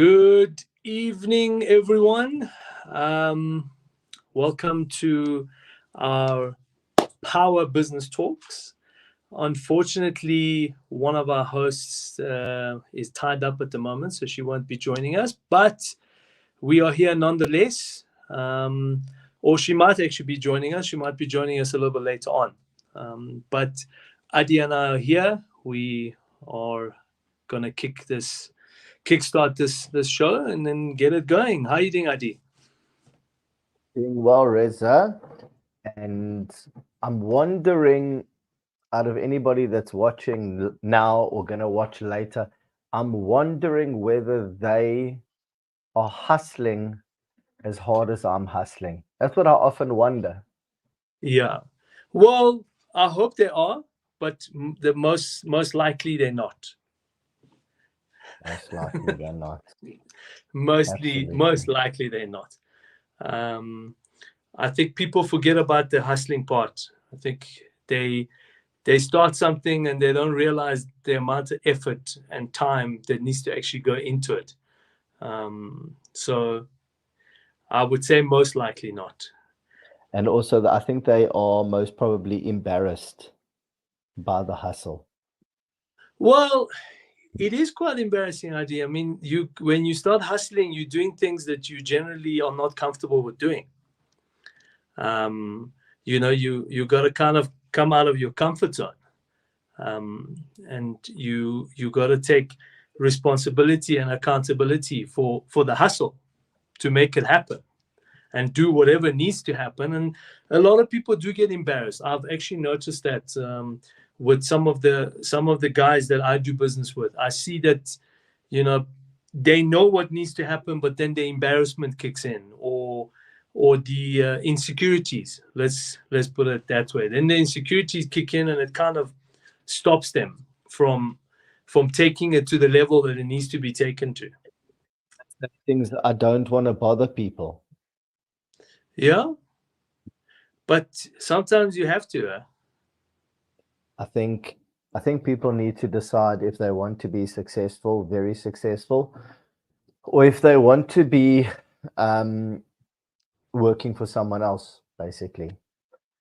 Good evening, everyone. Welcome to our Power Business Talks. Unfortunately, one of our hosts is tied up at the moment, so she won't be joining us, but we are here nonetheless. Or she might actually be joining us. She might be joining us a little bit later on. But Adi and I are here. We are going to kickstart this show and then get it going. How are you doing, Adi? Doing well, Reza. And I'm wondering, out of anybody that's watching now or going to watch later, I'm wondering whether they are hustling as hard as I'm hustling. That's what I often wonder. Yeah. Well, I hope they are, but the most likely they're not. Most likely they're not. Most likely they're not. I think people forget about the hustling part. I think they start something and they don't realize the amount of effort and time that needs to actually go into it. So I would say most likely not. And also, I think they are most probably embarrassed by the hustle. Well, it is quite embarrassing idea. I mean, when you start hustling, you're doing things that you generally are not comfortable with doing. You got to kind of come out of your comfort zone, and you got to take responsibility and accountability for the hustle to make it happen, and do whatever needs to happen. And a lot of people do get embarrassed. I've actually noticed that with some of the guys that I do business with. I see that, they know what needs to happen, but then the embarrassment kicks in, or the insecurities. Let's put it that way. Then the insecurities kick in, and it kind of stops them from taking it to the level that it needs to be taken to. Things that I don't want to bother people. Yeah, but sometimes you have to. I think people need to decide if they want to be successful, very successful, or if they want to be working for someone else, basically.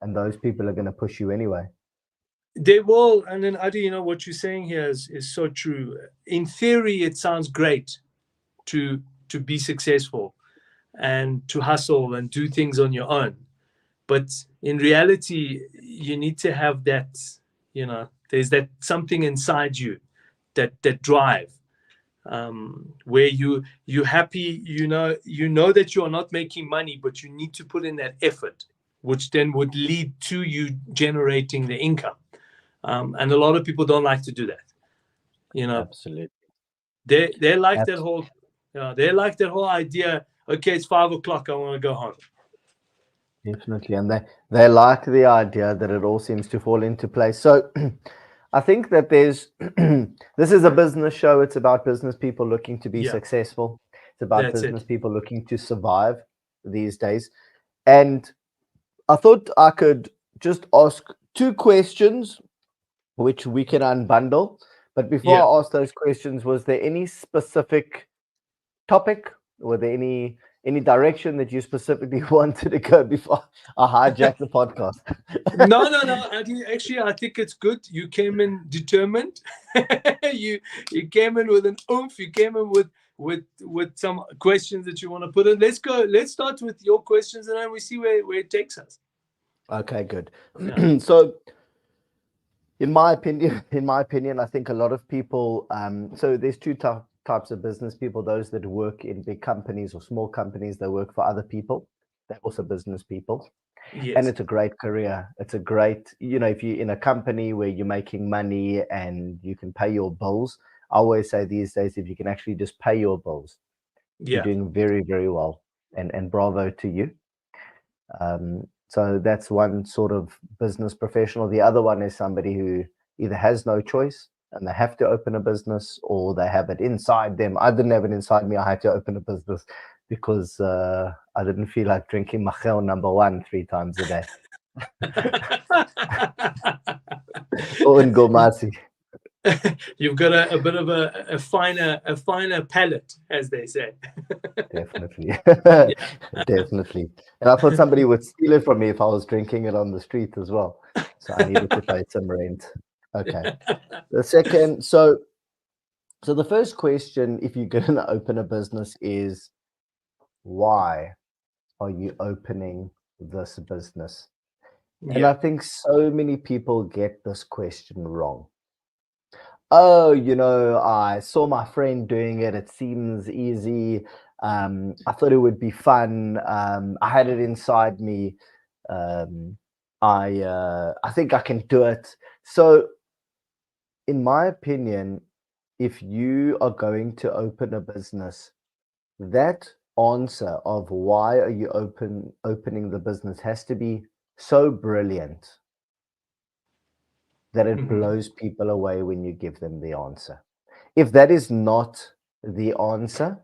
And those people are going to push you anyway. They will. And then, Adi, what you're saying here is so true. In theory, it sounds great to be successful and to hustle and do things on your own. But in reality, you need to have that, there's that something inside you, that drive, where you're happy, you know that you are not making money, but you need to put in that effort, which then would lead to you generating the income. And a lot of people don't like to do that. Absolutely. They like that whole, they like that whole idea. Okay, it's 5 o'clock. I want to go home. Definitely, and they like the idea that it all seems to fall into place. So I think that this is a business show. It's about business people looking to be successful. It's about business people looking to survive these days. And I thought I could just ask 2 questions, which we can unbundle. But before I ask those questions, was there any specific topic? Were there any direction that you specifically wanted to go before I hijack the podcast? No. Actually, I think it's good. You came in determined. you came in with an oomph. You came in with some questions that you want to put in. Let's go. Let's start with your questions, and then we see where it takes us. Okay, good. Yeah. So, in my opinion, I think a lot of people. So there's 2 types of business people: those that work in big companies or small companies. They work for other people. They're also business people. Yes. And it's a great career. It's a great, if you're in a company where you're making money and you can pay your bills. I always say these days, if you can actually just pay your bills, you're doing very, very well. And bravo to you. So that's one sort of business professional. The other one is somebody who either has no choice and they have to open a business, or they have it inside them. I didn't have it inside me. I had to open a business because I didn't feel like drinking Machel #1 3 times a day. Or in Gomasi. you've got a bit of a finer palate, as they say. Definitely. Definitely. And I thought somebody would steal it from me if I was drinking it on the street as well. So I needed to pay some rent. Okay. The second, so the first question, if you're going to open a business, is why are you opening this business? And I think so many people get this question wrong. Oh, I saw my friend doing it. It seems easy. I thought it would be fun. I had it inside me. I think I can do it. So, in my opinion, if you are going to open a business, that answer of why are you opening the business has to be so brilliant that it blows people away when you give them the answer. If that is not the answer,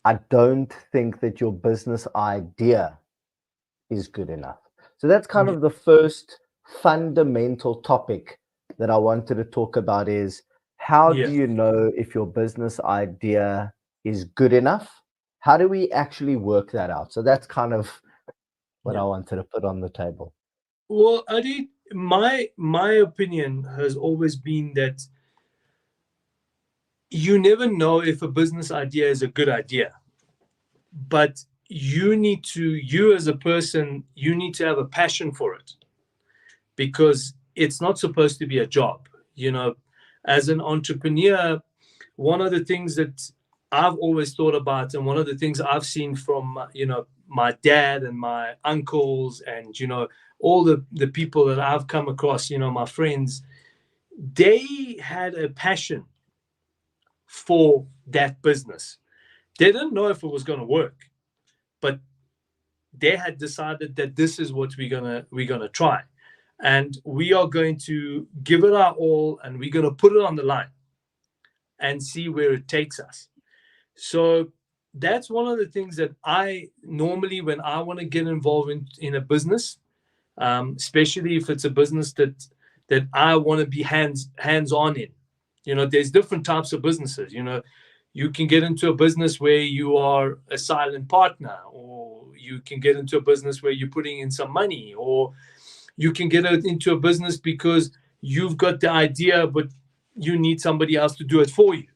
I don't think that your business idea is good enough. So that's kind of the first fundamental topic that I wanted to talk about is how do you know if your business idea is good enough? How do we actually work that out? So that's kind of what I wanted to put on the table. Well, Adi, my opinion has always been that you never know if a business idea is a good idea, but you as a person, you need to have a passion for it, because it's not supposed to be a job. As an entrepreneur, one of the things that I've always thought about, and one of the things I've seen from my dad and my uncles, and all the people that I've come across, my friends, they had a passion for that business. They didn't know if it was going to work, but they had decided that this is what we're gonna try, and we are going to give it our all, and we're going to put it on the line and see where it takes us. So that's one of the things that I normally, when I want to get involved in a business, especially if it's a business that I want to be hands on in. There's different types of businesses. You can get into a business where you are a silent partner, or you can get into a business where you're putting in some money, or you can get into a business because you've got the idea, but you need somebody else to do it for you.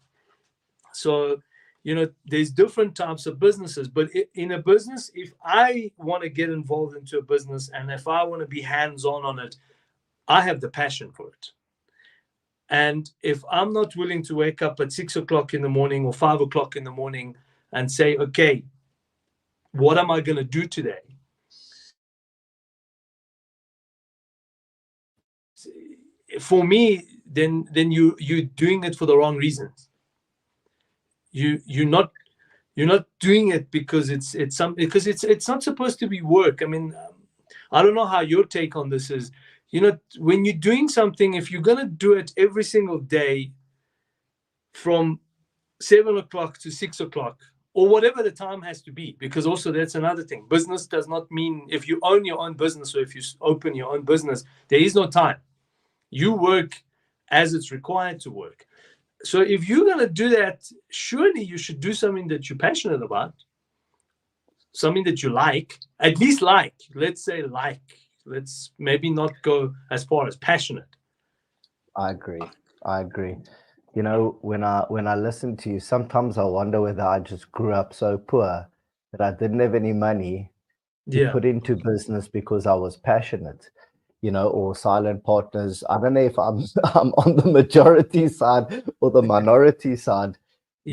So, there's different types of businesses, but in a business, if I want to get involved into a business and if I want to be hands-on it, I have the passion for it. And if I'm not willing to wake up at 6 o'clock in the morning or 5 o'clock in the morning and say, okay, what am I going to do today? For me, then you're doing it for the wrong reasons. You're not doing it because it's not supposed to be work. I mean, I don't know how your take on this is. When you're doing something, if you're going to do it every single day from 7 o'clock to 6 o'clock, or whatever the time has to be, because also that's another thing. Business does not mean if you own your own business or if you open your own business, there is no time. You work as it's required to work. So if you're going to do that, surely you should do something that you're passionate about, something that you like, at least like. Let's say like. Let's maybe not go as far as passionate. I agree. When I listen to you, sometimes I wonder whether I just grew up so poor that I didn't have any money to put into business because I was passionate, or silent partners. I don't know if I'm on the majority side or the minority side,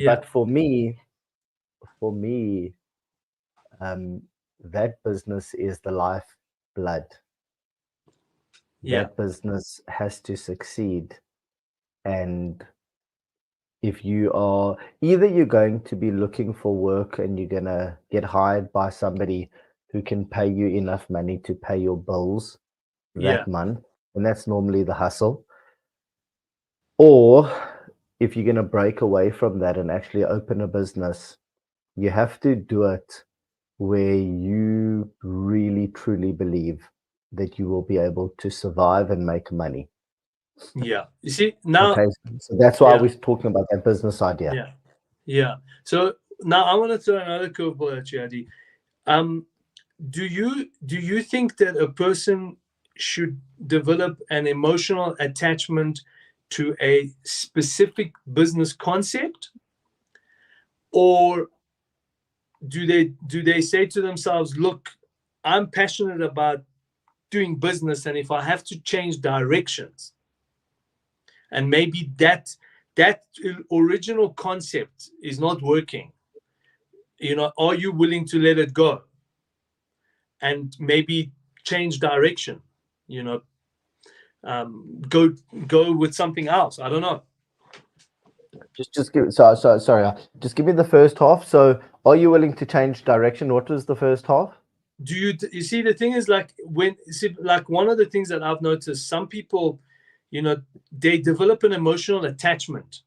but for me, that business is the lifeblood. That business has to succeed. And if you are you're going to be looking for work and you're going to get hired by somebody who can pay you enough money to pay your bills that month, and that's normally the hustle. Or if you're going to break away from that and actually open a business, you have to do it where you really truly believe that you will be able to survive and make money. Yeah. You see, now, Okay, so that's why yeah, we're talking about that business idea. yeah, yeah. So now I want to throw another curveball at you, Adi. Do you think that a person should develop an emotional attachment to a specific business concept, or do they say to themselves, look, I'm passionate about doing business, and if I have to change directions, and maybe that original concept is not working, are you willing to let it go and maybe change direction, you know go with something else? I don't know. Just give sorry. Just give me the first half. So, are you willing to change direction? What was the first half? Do you see, the thing is, like, like one of the things that I've noticed, some people, they develop an emotional attachment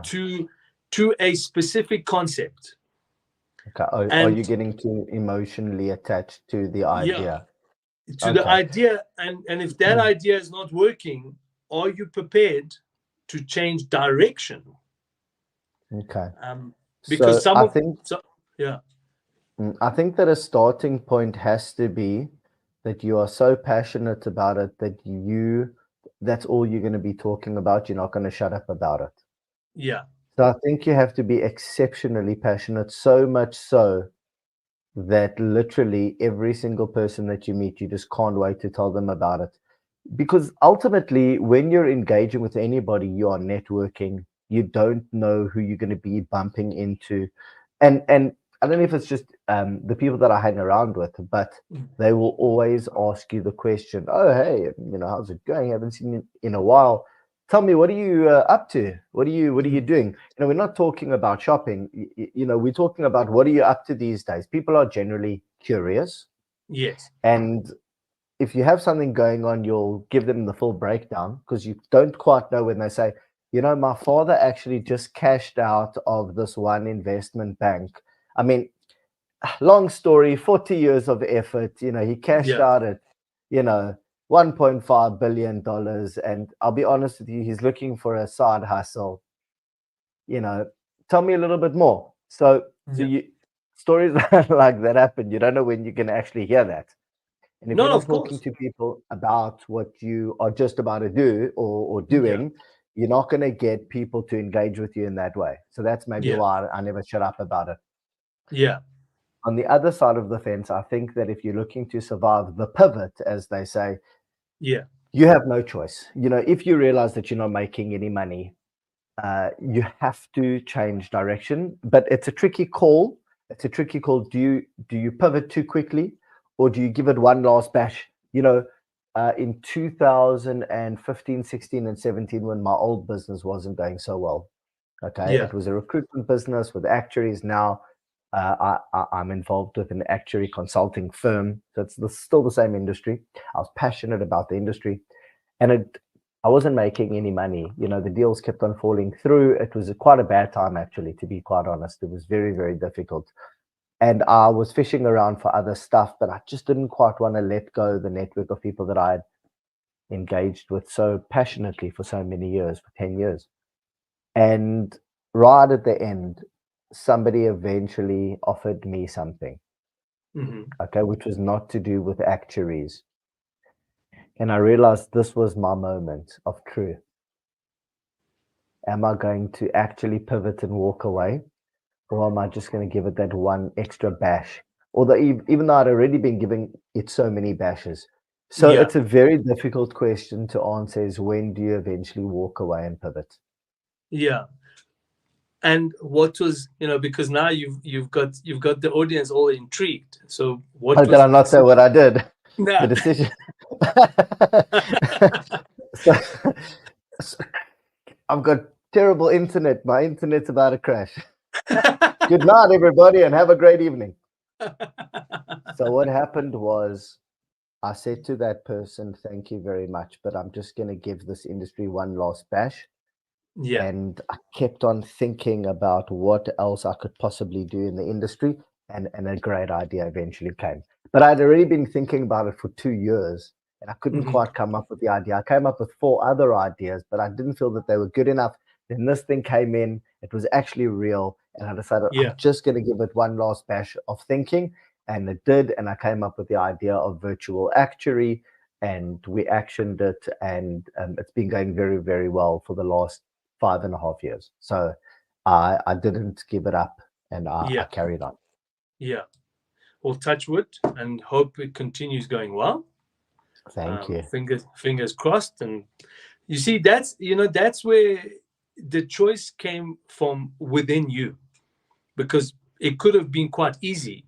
to a specific concept. Okay. Are you getting too emotionally attached to the idea? To the idea, and if that idea is not working, are you prepared to change direction? Okay. Because so some I of think so, yeah. I think that a starting point has to be that you are so passionate about it that that's all you're going to be talking about. You're not going to shut up about it. Yeah. So I think you have to be exceptionally passionate, so much so that literally every single person that you meet, you just can't wait to tell them about it. Because ultimately, when you're engaging with anybody, you are networking. You don't know who you're going to be bumping into. And I don't know if it's just the people that I hang around with, but they will always ask you the question, oh, hey, how's it going? I haven't seen you in a while. Tell me, what are you up to? What are you doing? We're not talking about shopping. We're talking about what are you up to these days? People are generally curious. Yes. And if you have something going on, you'll give them the full breakdown, because you don't quite know when they say, my father actually just cashed out of this one investment bank. I mean, long story, 40 years of effort, he cashed out at, $1.5 billion. And I'll be honest with you, he's looking for a side hustle. Tell me a little bit more. So stories like that happen. You don't know when you can actually hear that. And if you're not talking to people about what you are just about to do or doing, you're not going to get people to engage with you in that way. So that's maybe why I never shut up about it. Yeah. On the other side of the fence, I think that if you're looking to survive the pivot, as they say, you have no choice. If you realize that you're not making any money, you have to change direction. But it's a tricky call. Do you pivot too quickly, or do you give it one last bash? In 2015, 16, and 17, when my old business wasn't going so well, it was a recruitment business with actuaries. Now I'm involved with an actuary consulting firm, so it's still the same industry. I was passionate about the industry, and I wasn't making any money. The deals kept on falling through. It was quite a bad time, actually, to be quite honest. It was very, very difficult. And I was fishing around for other stuff, but I just didn't quite want to let go the network of people that I had engaged with so passionately for so many years, for 10 years. And right at the end, somebody eventually offered me something, which was not to do with actuaries. And I realized this was my moment of truth. Am I going to actually pivot and walk away? Or am I just going to give it that one extra bash? Although even though I'd already been giving it so many bashes. So it's a very difficult question to answer, is when do you eventually walk away and pivot? Yeah. And what was, because now you've got the audience all intrigued. So what did I not say what I did? Nah. The decision. so I've got terrible internet. My internet's about to crash. Good night, everybody, and have a great evening. So what happened was, I said to that person, thank you very much, but I'm just going to give this industry one last bash. Yeah. And I kept on thinking about what else I could possibly do in the industry, and a great idea eventually came. But I'd already been thinking about it for 2 years, and I couldn't quite come up with the idea. I came up with 4 other ideas, but I didn't feel that they were good enough. Then this thing came in, it was actually real, and I decided I'm just going to give it one last bash of thinking, and it did, and I came up with the idea of virtual actuary, and we actioned it, and it's been going very, very well for the last 5.5 years. So I didn't give it up, and I carried on. Yeah. Well, touch wood, and hope it continues going well. Thank you. Fingers crossed. And you see, that's where the choice came from within you, because it could have been quite easy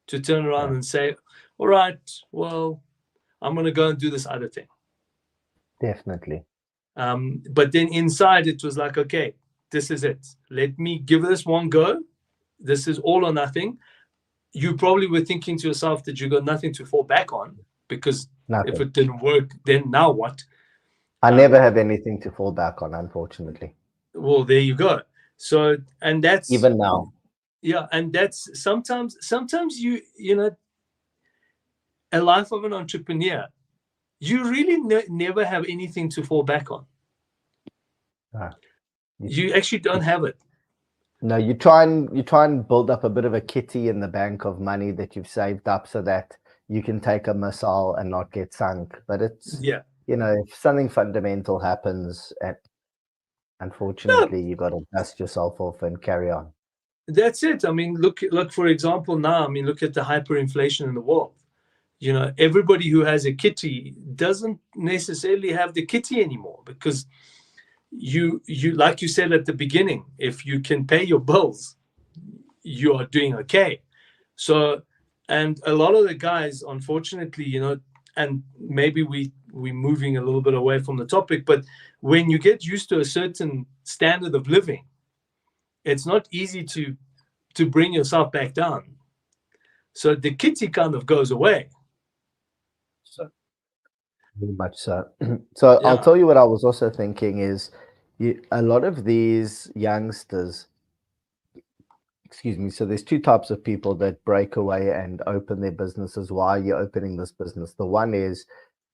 to turn around and say, all right, well, I'm going to go and do this other thing. Definitely. But then inside it was like, okay, this is it. Let me give this one go. This is all or nothing. You probably were thinking to yourself that you got nothing to fall back on, because if it didn't work, then now what? I never have anything to fall back on, unfortunately. Well, there you go. So, and that's even now. Yeah, and that's sometimes you know, a life of an entrepreneur, you really never have anything to fall back on. You actually don't have it. No, you try and build up a bit of a kitty in the bank of money that you've saved up so that you can take a missile and not get sunk. But it's, you know, if something fundamental happens, unfortunately, you got to dust yourself off and carry on. That's it. I mean, look, for example, now, I mean, look at the hyperinflation in the world. You know, everybody who has a kitty doesn't necessarily have the kitty anymore, because you like you said at the beginning, if you can pay your bills, you are doing okay. So, and a lot of the guys, unfortunately, you know, and maybe we're moving a little bit away from the topic, but when you get used to a certain standard of living, it's not easy to bring yourself back down. So the kitty kind of goes away. So very much so. So I'll tell you what I was also thinking is, a lot of these youngsters, excuse me, so there's 2 types of people that break away and open their businesses. Why you're opening this business? The one is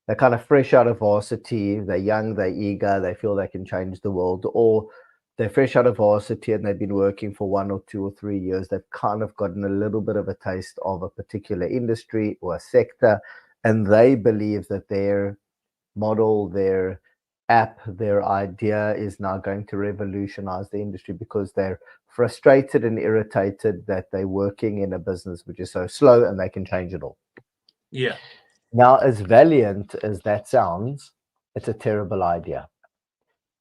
they're kind of fresh out of varsity, they're young, they're eager, they feel they can change the world, or they're fresh out of varsity and they've been working for 1 or 2 or 3 years. They've kind of gotten a little bit of a taste of a particular industry or a sector, and they believe that their model, their app, their idea is now going to revolutionize the industry, because they're frustrated and irritated that they're working in a business which is so slow and they can change it all. Yeah. Now, as valiant as that sounds, it's a terrible idea.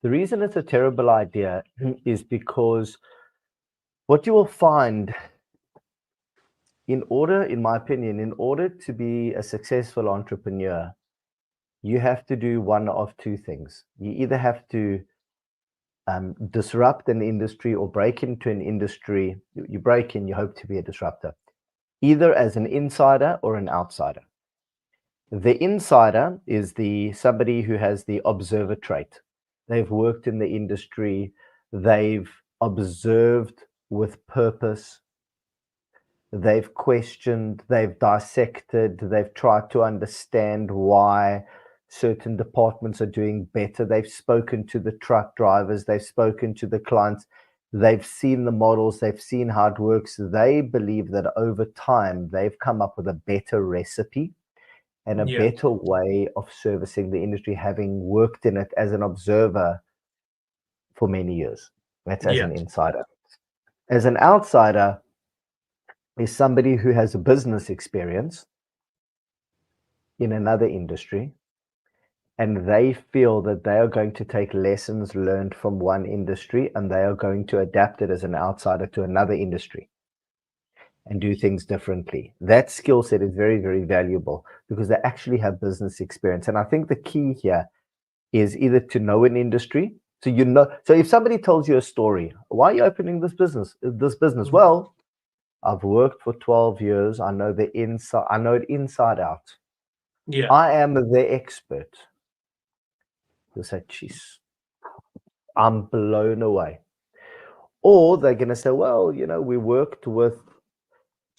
The reason it's a terrible idea is because what you will find, in my opinion, in order to be a successful entrepreneur, you have to do one of 2 things. You either have to disrupt an industry or break into an industry. You break in, you hope to be a disruptor, either as an insider or an outsider. The insider is somebody who has the observer trait. They've worked in the industry, they've observed with purpose, they've questioned, they've dissected, they've tried to understand why certain departments are doing better. They've spoken to the truck drivers, they've spoken to the clients, they've seen the models, they've seen how it works. They believe that over time they've come up with a better recipe and a better way of servicing the industry, having worked in it as an observer for many years. That's as an insider. As an outsider is somebody who has a business experience in another industry, and they feel that they are going to take lessons learned from one industry and they are going to adapt it as an outsider to another industry and do things differently. That skill set is very, very valuable because they actually have business experience. And I think the key here is either to know an industry. So if somebody tells you a story, why are you opening this business? Well, I've worked for 12 years. I know it inside out. Yeah. I am the expert. You'll say, geez, I'm blown away. Or they're going to say, well, we worked with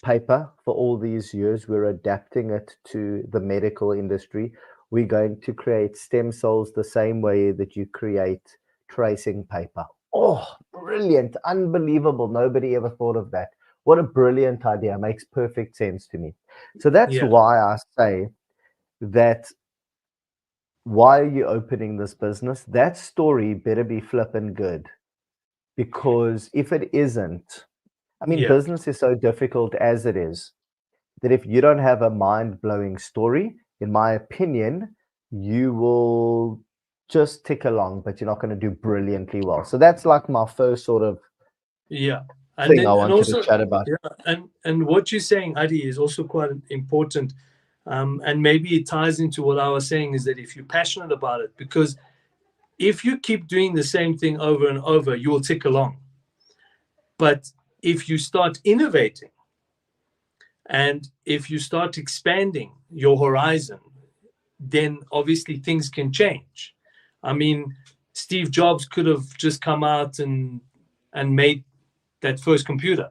paper for all these years. We're adapting it to the medical industry. we're going to create stem cells the same way that you create tracing paper. Oh, brilliant. Unbelievable. Nobody ever thought of that. What a brilliant idea. Makes perfect sense to me. So that's why I say that why are you opening this business? That story better be flipping good. Because if it isn't, I mean, business is so difficult as it is that if you don't have a mind-blowing story, in my opinion, you will just tick along, but you're not going to do brilliantly well. So that's like my first sort of thing I wanted to chat about. And what you're saying, Adi, is also quite important. And maybe it ties into what I was saying, is that if you're passionate about it, because if you keep doing the same thing over and over, you will tick along. But if you start innovating, and if you start expanding your horizon, then obviously things can change. I mean, Steve Jobs could have just come out and made that first computer,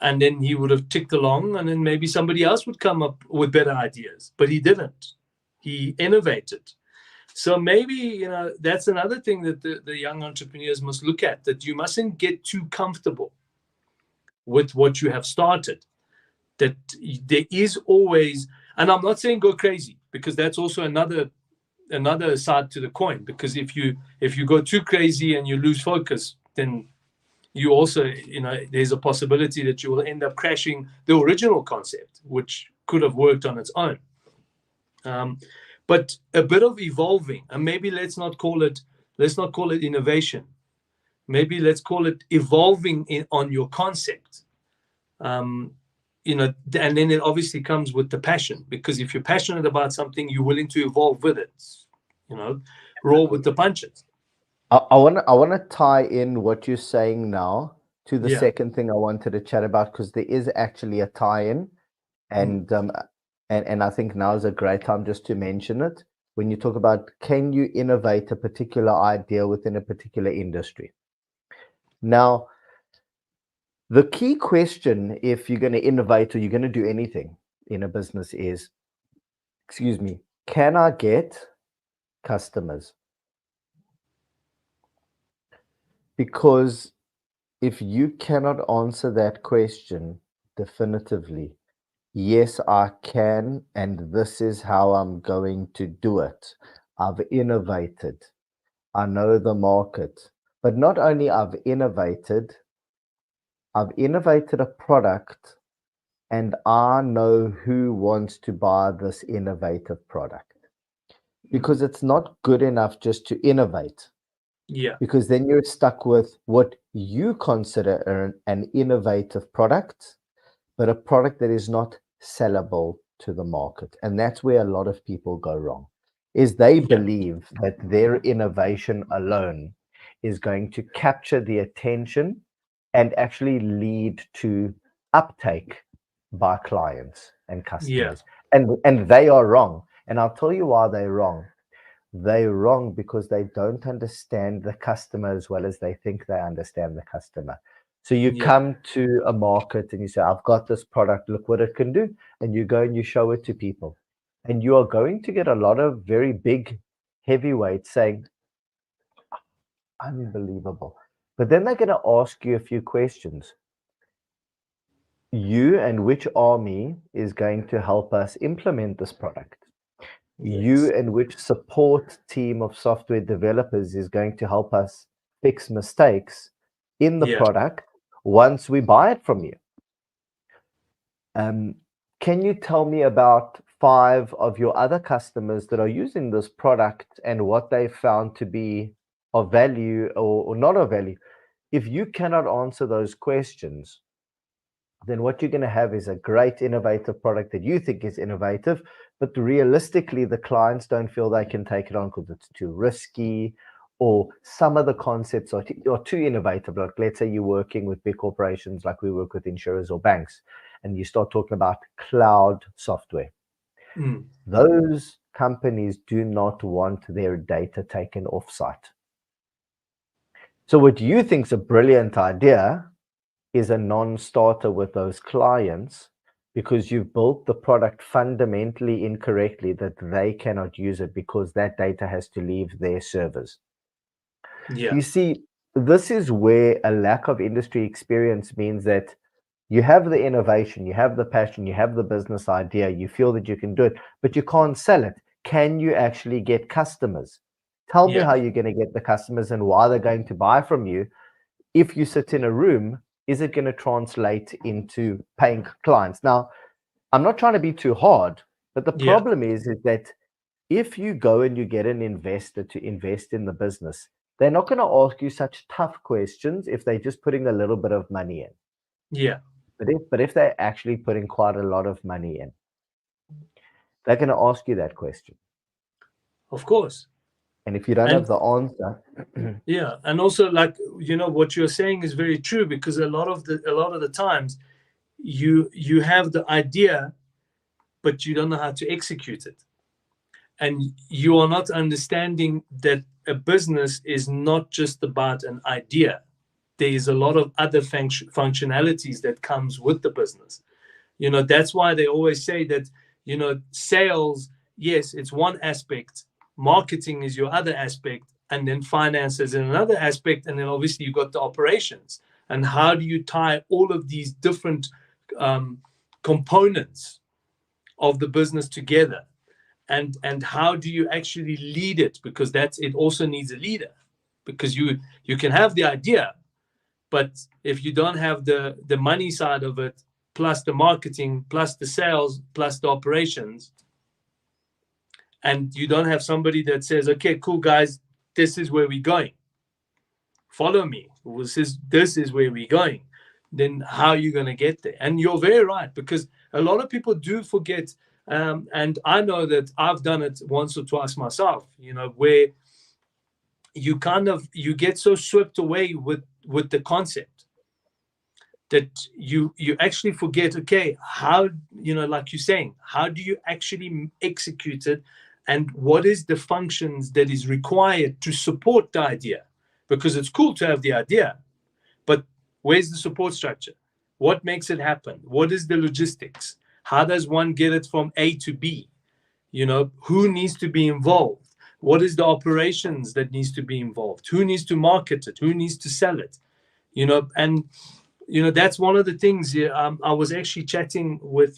and then he would have ticked along, and then maybe somebody else would come up with better ideas. But he didn't. He innovated. So maybe, that's another thing that the young entrepreneurs must look at, that you mustn't get too comfortable with what you have started. That there is always, and I'm not saying go crazy, because that's also another side to the coin. Because if you go too crazy and you lose focus, then you also, there's a possibility that you will end up crashing the original concept, which could have worked on its own. But a bit of evolving, and maybe let's not call it innovation. Maybe let's call it evolving on your concept. And then it obviously comes with the passion, because if you're passionate about something, you're willing to evolve with it. Roll with the punches. I want to tie in what you're saying now to the second thing I wanted to chat about, because there is actually a tie-in, and I think now is a great time just to mention it. When you talk about, can you innovate a particular idea within a particular industry? Now, the key question, if you're going to innovate or you're going to do anything in a business, is, can I get customers? Because if you cannot answer that question definitively, yes, I can, and this is how I'm going to do it. I've innovated. I know the market. But not only I've innovated a product, and I know who wants to buy this innovative product. Because it's not good enough just to innovate. Because then you're stuck with what you consider an innovative product, but a product that is not sellable to the market. And that's where a lot of people go wrong, is they believe that their innovation alone is going to capture the attention and actually lead to uptake by clients and customers. And they are wrong. And I'll tell you why they're wrong. They're wrong because they don't understand the customer as well as they think they understand the customer. So you come to a market and you say, I've got this product, look what it can do. And you go and you show it to people. And you are going to get a lot of very big heavyweights saying, unbelievable. But then they're going to ask you a few questions. You and which army is going to help us implement this product? You and which support team of software developers is going to help us fix mistakes in the product once we buy it from you? Can you tell me about 5 of your other customers that are using this product and what they found to be of value or not of value? If you cannot answer those questions, then what you're going to have is a great innovative product that you think is innovative, but realistically, the clients don't feel they can take it on because it's too risky, or some of the concepts are too innovative. Like, let's say you're working with big corporations like we work with insurers or banks, and you start talking about cloud software. Those companies do not want their data taken offsite. So what you think is a brilliant idea is a non-starter with those clients, because you've built the product fundamentally incorrectly that they cannot use it because that data has to leave their servers. Yeah. You see, this is where a lack of industry experience means that you have the innovation, you have the passion, you have the business idea, you feel that you can do it, but you can't sell it. Can you actually get customers? Tell me how you're going to get the customers and why they're going to buy from you. If you sit in a room, is it going to translate into paying clients? Now, I'm not trying to be too hard, but the problem is that if you go and you get an investor to invest in the business, they're not going to ask you such tough questions if they're just putting a little bit of money in. Yeah. But if they're actually putting quite a lot of money in, they're going to ask you that question. Of course. And if you don't have the answer, yeah, and also, like, what you're saying is very true, because a lot of the times you have the idea, but you don't know how to execute it, and you are not understanding that a business is not just about an idea. There is a lot of other functionalities that comes with the business. That's why they always say that, sales, yes, it's one aspect, marketing is your other aspect, and then finance is another aspect, and then obviously you've got the operations. And how do you tie all of these different components of the business together? And how do you actually lead it? Because it also needs a leader, because you can have the idea, but if you don't have the money side of it, plus the marketing, plus the sales, plus the operations, and you don't have somebody that says, okay, cool, guys, this is where we're going, follow me, this is where we're going, then how are you going to get there? And you're very right, because a lot of people do forget, and I know that I've done it once or twice myself, where you get so swept away with the concept that you actually forget, okay, how, like you're saying, how do you actually execute it, and what is the functions that is required to support the idea? Because it's cool to have the idea, but where's the support structure? What makes it happen? What is the logistics? How does one get it from A to B? Who needs to be involved? What is the operations that needs to be involved? Who needs to market it? Who needs to sell it? And that's one of the things. I was actually chatting with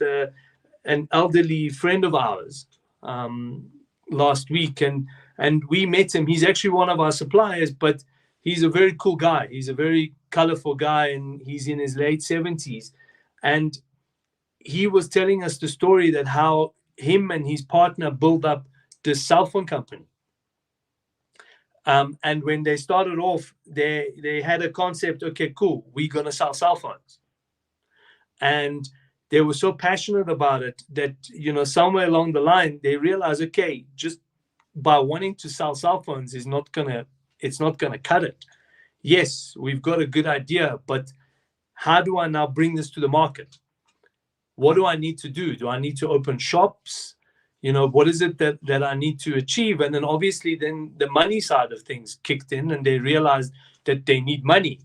an elderly friend of ours last week, and we met him. He's actually one of our suppliers, but he's a very cool guy. He's a very colorful guy, and he's in his late 70s. And he was telling us the story that how him and his partner built up this cell phone company. And when they started off, they had a concept, okay, cool, we're going to sell cell phones. And they were so passionate about it that, somewhere along the line, they realized, okay, just by wanting to sell cell phones it's not going to cut it. Yes, we've got a good idea, but how do I now bring this to the market? What do I need to do? Do I need to open shops? What is it that I need to achieve? And then obviously then the money side of things kicked in, and they realized that they need money.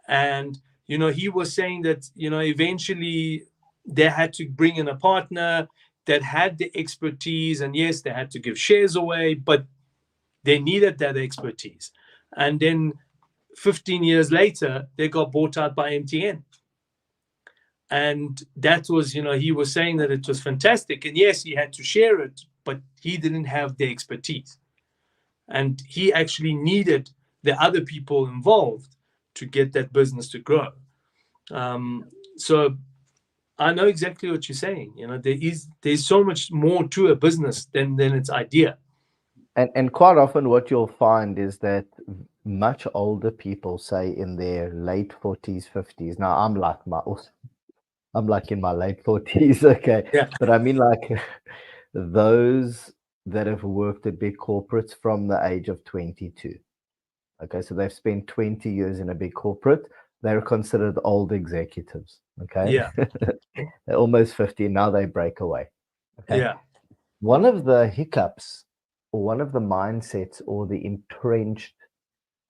And, he was saying that, eventually they had to bring in a partner that had the expertise, and yes, they had to give shares away, but they needed that expertise. And then 15 years later, they got bought out by MTN. And that was, he was saying that it was fantastic. And yes, he had to share it, but he didn't have the expertise. And he actually needed the other people involved to get that business to grow. So I know exactly what you're saying. There's so much more to a business than its idea. And quite often what you'll find is that much older people, say in their late 40s, 50s. Now I'm like in my late 40s, okay. Yeah. But I mean, like, those that have worked at big corporates from the age of 22. Okay, so they've spent 20 years in a big corporate. They're considered old executives. Okay. Yeah. They're almost 50, now they break away. Okay. Yeah. One of the hiccups, or one of the mindsets, or the entrenched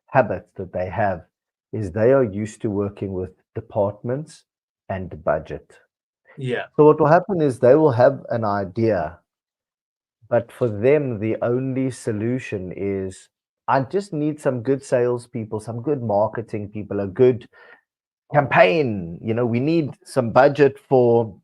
habits that they have, is they are used to working with departments and budget. Yeah. So what will happen is they will have an idea, but for them, the only solution is, I just need some good salespeople, some good marketing people, a good campaign. We need some budget for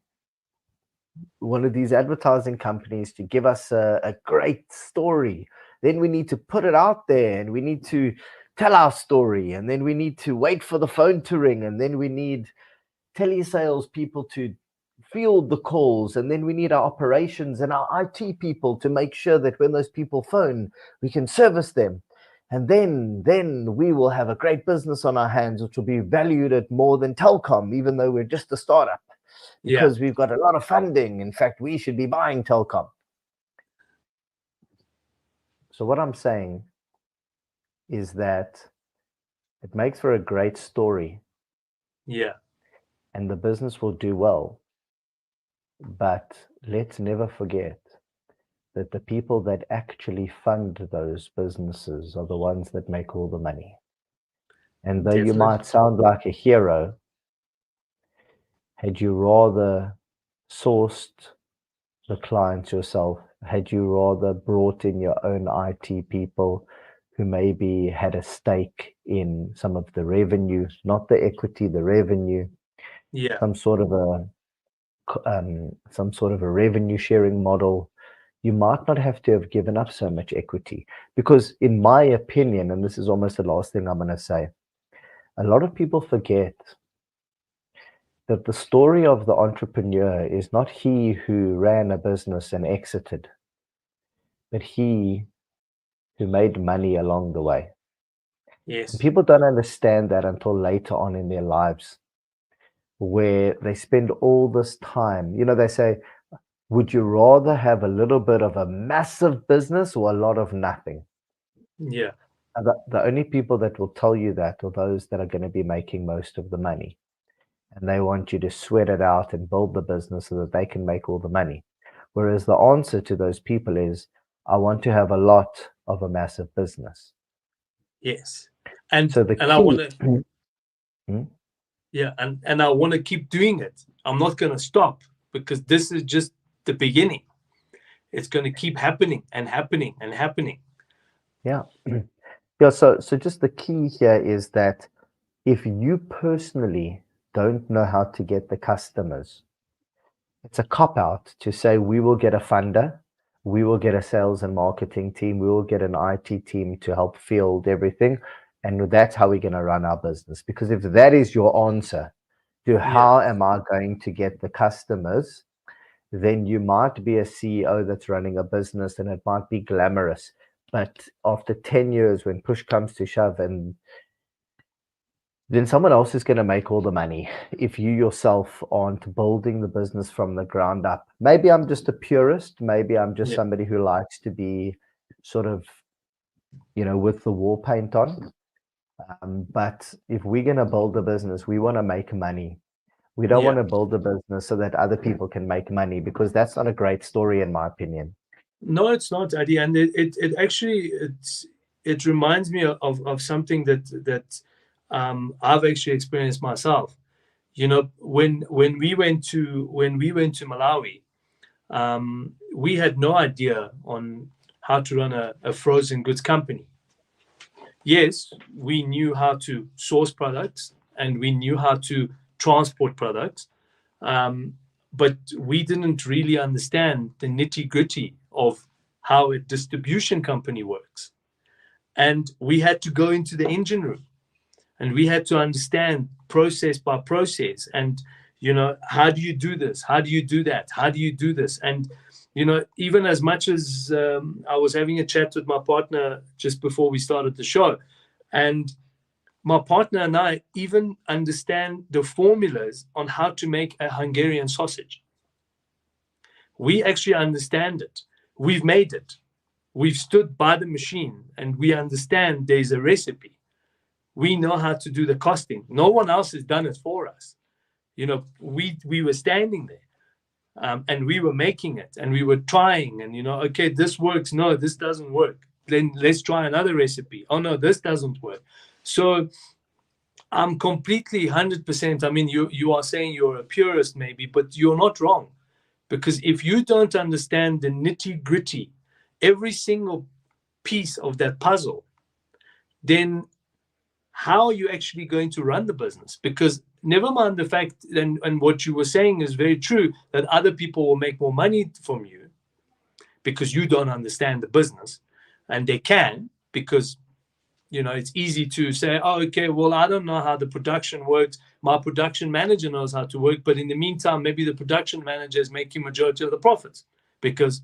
one of these advertising companies to give us a great story. Then we need to put it out there and we need to tell our story. And then we need to wait for the phone to ring. And then we need telesales people to field the calls. And then we need our operations and our IT people to make sure that when those people phone, we can service them. And then we will have a great business on our hands, which will be valued at more than Telcom, even though we're just a startup, because we've got a lot of funding. In fact, we should be buying Telcom. So what I'm saying is that it makes for a great story. Yeah. And the business will do well. But let's never forget that the people that actually fund those businesses are the ones that make all the money. And though you might sound like a hero, had you rather sourced the clients yourself? Had you rather brought in your own IT people who maybe had a stake in some of the revenue, not the equity, the revenue, some sort of a revenue sharing model? You might not have to have given up so much equity, because in my opinion, and this is almost the last thing I'm going to say, a lot of people forget that the story of the entrepreneur is not he who ran a business and exited, but he who made money along the way. Yes. And people don't understand that until later on in their lives, where they spend all this time. They say, would you rather have a little bit of a massive business or a lot of nothing? Yeah. And the only people that will tell you that are those that are going to be making most of the money. And they want you to sweat it out and build the business so that they can make all the money. Whereas the answer to those people is, I want to have a lot of a massive business. Yes. And so the and I want to Hmm? Yeah, and I want to keep doing it. I'm not going to stop, because this is just the beginning. It's going to keep happening and happening and happening. Yeah. Yeah. So just the key here is that if you personally don't know how to get the customers, it's a cop-out to say we will get a funder, we will get a sales and marketing team, we will get an IT team to help field everything, and that's how we're going to run our business. Because if that is your answer to how am I going to get the customers, then you might be a CEO that's running a business and it might be glamorous. But after 10 years, when push comes to shove, and then someone else is going to make all the money if you yourself aren't building the business from the ground up. Maybe I'm just a purist. Maybe I'm just somebody who likes to be sort of, with the war paint on. But if we're going to build a business, we want to make money. We don't want to build a business so that other people can make money, because that's not a great story, in my opinion. No, it's not, Adi. And it actually, it reminds me of something that I've actually experienced myself. When we went to Malawi, we had no idea on how to run a frozen goods company. Yes, we knew how to source products and we knew how to transport products, but we didn't really understand the nitty-gritty of how a distribution company works. And we had to go into the engine room and we had to understand process by process. And, how do you do this? How do you do that? How do you do this? And, even as much as I was having a chat with my partner just before we started the show, and my partner and I even understand the formulas on how to make a Hungarian sausage. We actually understand it. We've made it. We've stood by the machine and we understand there's a recipe. We know how to do the costing. No one else has done it for us. We were standing there and we were making it and we were trying and, okay, this works. No, this doesn't work. Then let's try another recipe. Oh, no, this doesn't work. So I'm completely 100%. I mean, you are saying you're a purist maybe, but you're not wrong. Because if you don't understand the nitty gritty, every single piece of that puzzle, then how are you actually going to run the business? Because never mind the fact, and what you were saying is very true, that other people will make more money from you because you don't understand the business. And they can, because it's easy to say, oh, okay, well, I don't know how the production works. My production manager knows how to work. But in the meantime, maybe the production manager is making majority of the profits because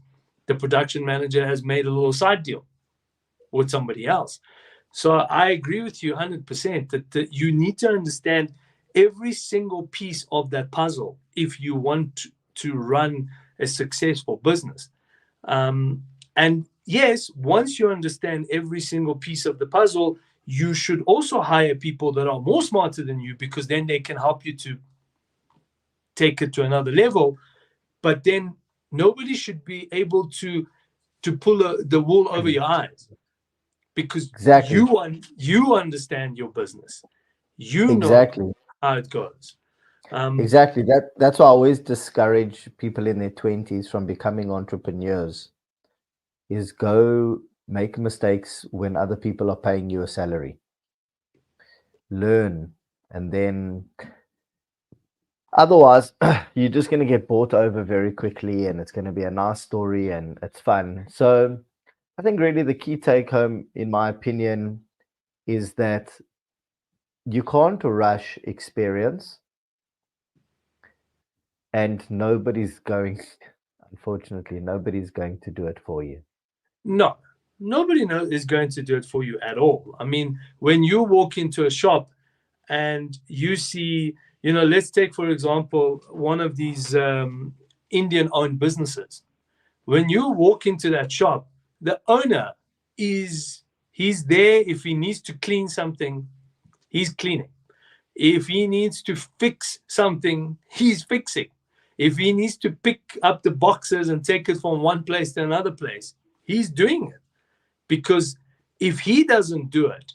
the production manager has made a little side deal with somebody else. So I agree with you 100% that you need to understand every single piece of that puzzle if you want to run a successful business. And yes, once you understand every single piece of the puzzle, you should also hire people that are more smarter than you, because then they can help you to take it to another level. But then nobody should be able to pull the wool over your eyes, because Exactly. you understand your business. You know Exactly. how it goes. Exactly. That's why I always discourage people in their 20s from becoming entrepreneurs, is go make mistakes when other people are paying you a salary. Learn, and then otherwise you're just going to get bought over very quickly, and it's going to be a nice story and it's fun. So I think really the key take home, in my opinion, is that you can't rush experience, and unfortunately, nobody's going to do it for you. No, nobody is going to do it for you at all. I mean, when you walk into a shop and you see, let's take, for example, one of these Indian-owned businesses. When you walk into that shop, the owner he's there. If he needs to clean something, he's cleaning. If he needs to fix something, he's fixing. If he needs to pick up the boxes and take it from one place to another place, he's doing it. Because if he doesn't do it,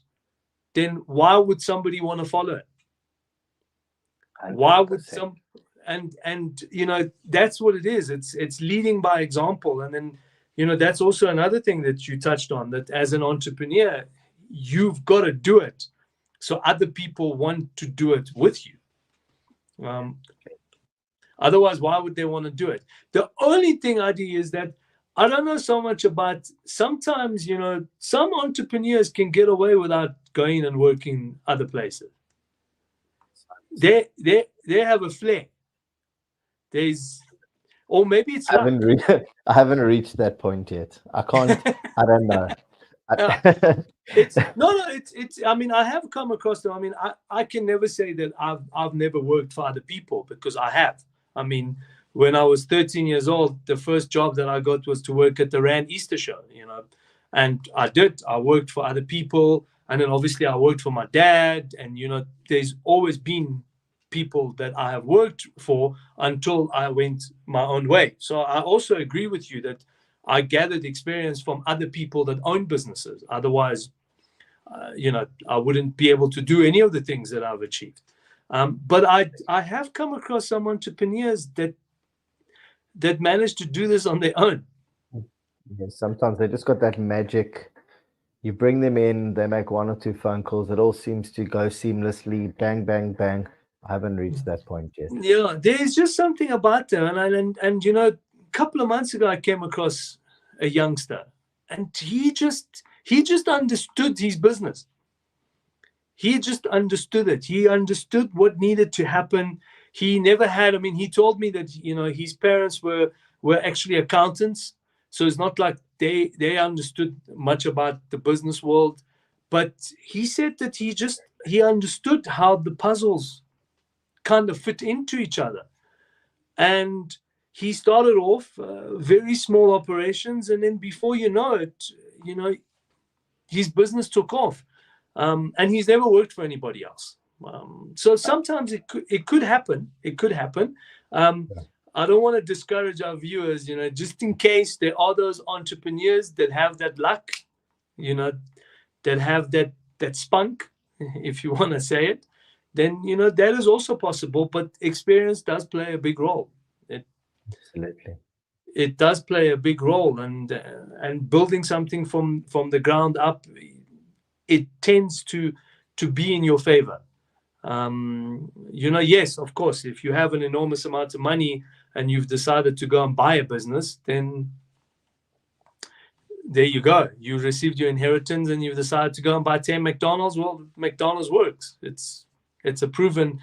then why would somebody want to follow it? Why would 100%. and that's what it is. It's leading by example. And then that's also another thing that you touched on, that as an entrepreneur, you've got to do it so other people want to do it with you. Otherwise, why would they want to do it? The only thing, Adi, is that I don't know so much about, sometimes some entrepreneurs can get away without going and working other places. They have a flair. Or maybe it's luck. I haven't reached that point yet. I can't. I don't know. It's I mean, I have come across them. I mean, I can never say that I've never worked for other people, because I have. I mean, when I was 13 years old, the first job that I got was to work at the Rand Easter show, and I worked for other people, and then obviously I worked for my dad, and there's always been people that I have worked for until I went my own way. So I also agree with you that I gathered experience from other people that own businesses. Otherwise, I wouldn't be able to do any of the things that I've achieved. But I have come across some entrepreneurs that manage to do this on their own. Yes, sometimes they just got that magic. You bring them in, they make one or two phone calls, it all seems to go seamlessly, bang, bang, bang. I haven't reached that point yet. Yeah, there's just something about them. And a couple of months ago, I came across a youngster, and he just understood his business. He just understood it. He understood what needed to happen. He never had, I mean, he told me that, his parents were actually accountants. So it's not like they understood much about the business world. But he said that he understood how the puzzles kind of fit into each other. And he started off very small operations. And then before you know it, his business took off. And he's never worked for anybody else. So sometimes it could happen. It could happen. I don't want to discourage our viewers, just in case there are those entrepreneurs that have that luck, that have that spunk, if you want to say it. then that is also possible. But experience does play a big role. Absolutely. It does play a big role, and building something from the ground up, it tends to be in your favor. Yes, of course, if you have an enormous amount of money and you've decided to go and buy a business, then there you go. You received your inheritance and you've decided to go and buy 10 McDonald's. Well, McDonald's works. It's a proven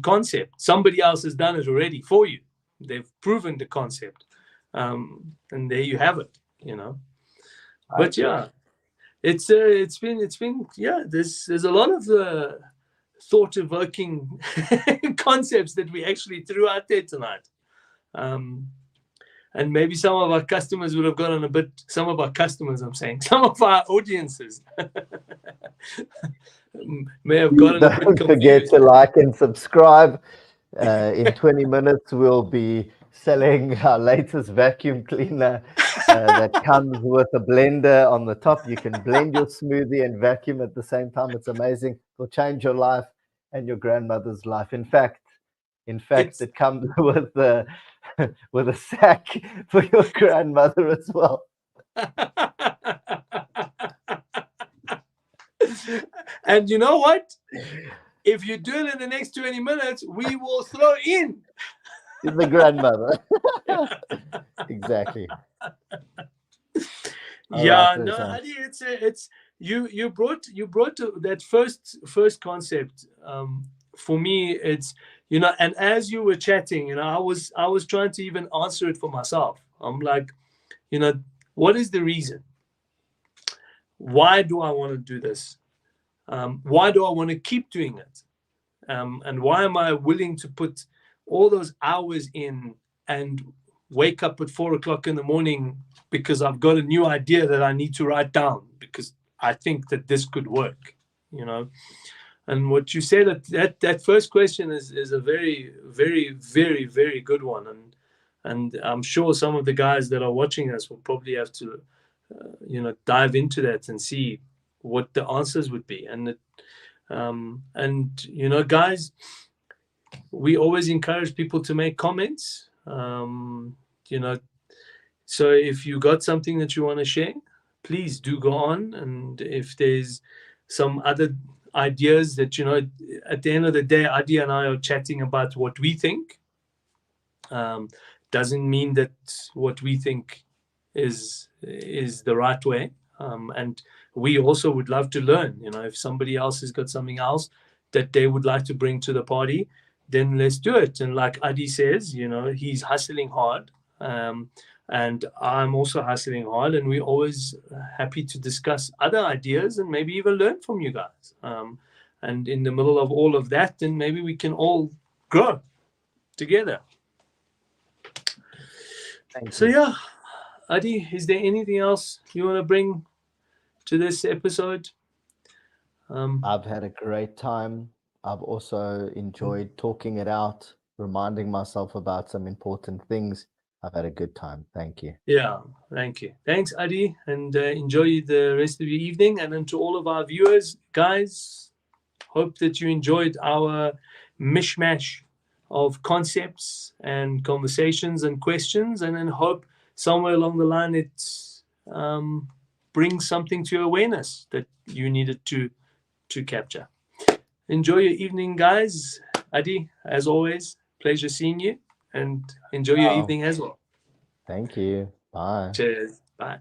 concept. Somebody else has done it already for you. They've proven the concept. And there you have it, But yeah, it's been there's a lot of thought-evoking concepts that we actually threw out there tonight. And maybe some of our customers would have gotten a bit, some of our audiences may have gotten a bit confused. Don't forget to like and subscribe. In 20 minutes, we'll be selling our latest vacuum cleaner that comes with a blender on the top. You can blend your smoothie and vacuum at the same time. It's amazing. It'll change your life and your grandmother's life. In fact, it comes with a sack for your grandmother as well. And you know what? If you do it in the next 20 minutes, we will throw in the grandmother. Exactly. Yeah, no, Adi, it's you brought that first concept. For me, it's and as you were chatting, I was trying to even answer it for myself. I'm like, what is the reason? Why do I want to do this? Why do I want to keep doing it? And why am I willing to put all those hours in and wake up at 4 o'clock in the morning because I've got a new idea that I need to write down because I think that this could work, And what you said, that first question is a very, very, very, very good one. And I'm sure some of the guys that are watching us will probably have to, dive into that and see what the answers would be. And guys, we always encourage people to make comments. So if you got something that you want to share, please do go on. And if there's some other ideas that, at the end of the day, Adi and I are chatting about what we think. Doesn't mean that what we think is the right way. And we also would love to learn, if somebody else has got something else that they would like to bring to the party, then let's do it. And like Adi says, he's hustling hard. And I'm also hustling hard, and we're always happy to discuss other ideas and maybe even learn from you guys. And in the middle of all of that, then maybe we can all grow together. So yeah, Adi, is there anything else you want to bring to this episode? I've had a great time. I've also enjoyed talking it out, reminding myself about some important things. I've had a good time. Thank you. Yeah, thank you. Thanks, Adi, and enjoy the rest of your evening. And then to all of our viewers, guys, hope that you enjoyed our mishmash of concepts and conversations and questions, and then hope somewhere along the line it brings something to your awareness that you needed to capture. Enjoy your evening, guys. Adi, as always, pleasure seeing you. And enjoy your evening as well. Thank you. Bye. Cheers. Bye.